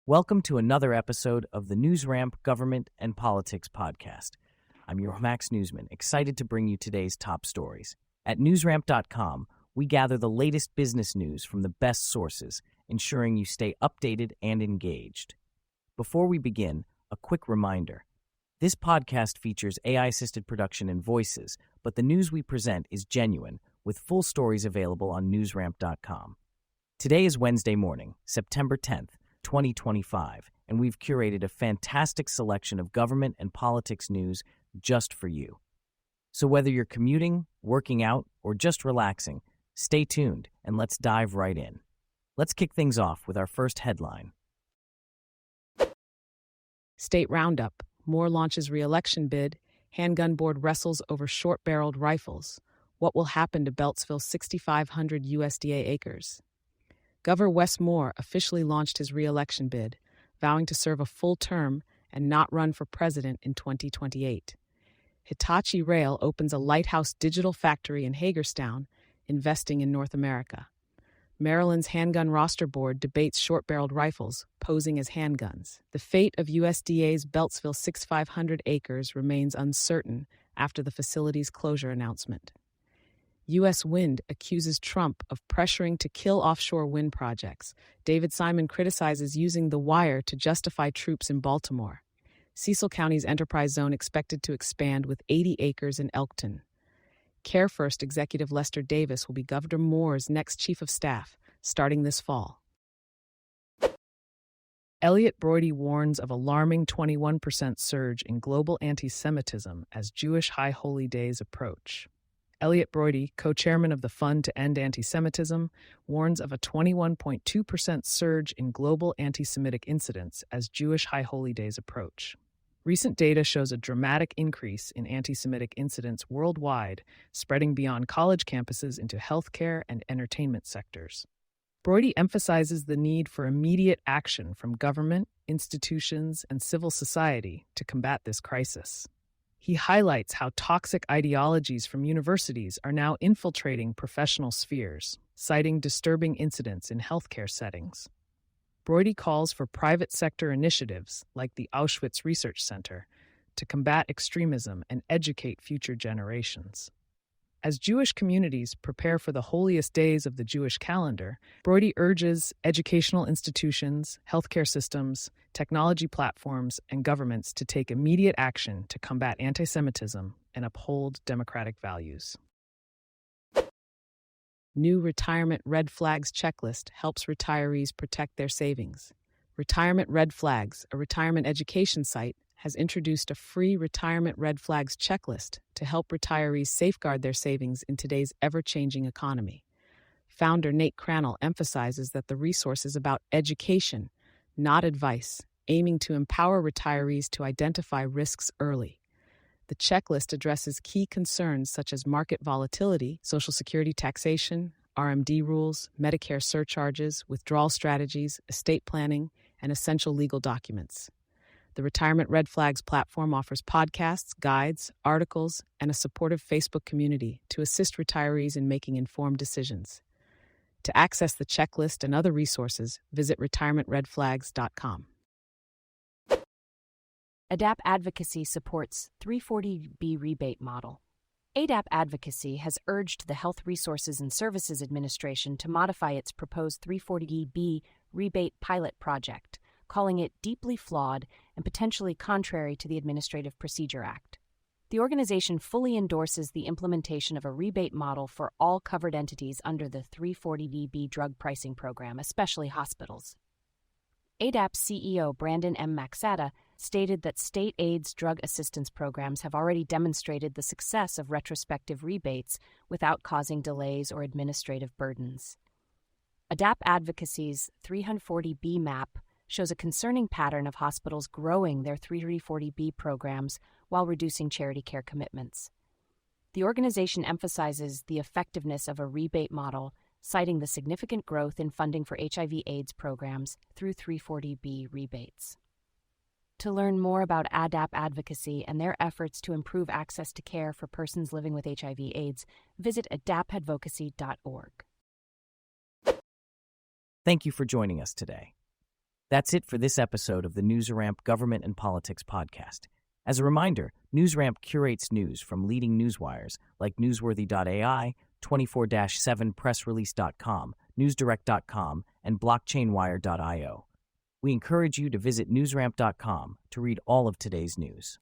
Welcome to another episode of the NewsRamp Government and Politics podcast. I'm your Max Newsman, excited to bring you today's top stories. At newsramp.com, we gather the latest business news from the best sources, ensuring you stay updated and engaged. Before we begin, a quick reminder. This podcast features AI-assisted production and voices, but the news we present is genuine, with full stories available on newsramp.com. Today is Wednesday morning, September 10th, 2025, and we've curated a fantastic selection of government and politics news just for you. So whether you're commuting, working out, or just relaxing, stay tuned and let's dive right in. Let's kick things off with our first headline. State Roundup. Moore launches reelection bid. Handgun board wrestles over short-barreled rifles. What will happen to Beltsville's 6,500 USDA acres? Governor Wes Moore officially launched his re-election bid, vowing to serve a full term and not run for president in 2028. Hitachi Rail opens a lighthouse digital factory in Hagerstown, investing in North America. Maryland's handgun roster board debates short-barreled rifles, posing as handguns. The fate of USDA's Beltsville 6,500 acres remains uncertain after the facility's closure announcement. U.S. Wind accuses Trump of pressuring to kill offshore wind projects. David Simon criticizes using the wire to justify troops in Baltimore. Cecil County's enterprise zone expected to expand with 80 acres in Elkton. CareFirst executive Lester Davis will be Governor Moore's next chief of staff, starting this fall. Elliott Broidy warns of alarming 21% surge in global antisemitism as Jewish High Holy Days approach. Elliott Broidy, co-chairman of the Fund to End Antisemitism, warns of a 21.2% surge in global anti-Semitic incidents as Jewish High Holy Days approach. Recent data shows a dramatic increase in anti-Semitic incidents worldwide, spreading beyond college campuses into healthcare and entertainment sectors. Broidy emphasizes the need for immediate action from government, institutions, and civil society to combat this crisis. He highlights how toxic ideologies from universities are now infiltrating professional spheres, citing disturbing incidents in healthcare settings. Broidy calls for private sector initiatives, like the Auschwitz Research Center, to combat extremism and educate future generations. As Jewish communities prepare for the holiest days of the Jewish calendar, Broidy urges educational institutions, healthcare systems, technology platforms, and governments to take immediate action to combat antisemitism and uphold democratic values. New Retirement Red Flags checklist helps retirees protect their savings. Retirement Red Flags, a retirement education site, has introduced a free Retirement Red Flags checklist to help retirees safeguard their savings in today's ever-changing economy. Founder Nate Crannell emphasizes that the resource is about education, not advice, aiming to empower retirees to identify risks early. The checklist addresses key concerns such as market volatility, Social Security taxation, RMD rules, Medicare surcharges, withdrawal strategies, estate planning, and essential legal documents. The Retirement Red Flags platform offers podcasts, guides, articles, and a supportive Facebook community to assist retirees in making informed decisions. To access the checklist and other resources, visit retirementredflags.com. ADAP Advocacy supports 340B Rebate model. ADAP Advocacy has urged the Health Resources and Services Administration to modify its proposed 340B Rebate pilot project, calling it deeply flawed and potentially contrary to the Administrative Procedure Act. The organization fully endorses the implementation of a rebate model for all covered entities under the 340B drug pricing program, especially hospitals. ADAP CEO Brandon M. Maxata stated that state AIDS drug assistance programs have already demonstrated the success of retrospective rebates without causing delays or administrative burdens. ADAP Advocacy's 340B map shows a concerning pattern of hospitals growing their 340B programs while reducing charity care commitments. The organization emphasizes the effectiveness of a rebate model, citing the significant growth in funding for HIV/AIDS programs through 340B rebates. To learn more about ADAP Advocacy and their efforts to improve access to care for persons living with HIV/AIDS, visit adapadvocacy.org. Thank you for joining us today. That's it for this episode of the NewsRamp Government and Politics podcast. As a reminder, NewsRamp curates news from leading newswires like newsworthy.ai, 24-7pressrelease.com, newsdirect.com, and blockchainwire.io. We encourage you to visit newsramp.com to read all of today's news.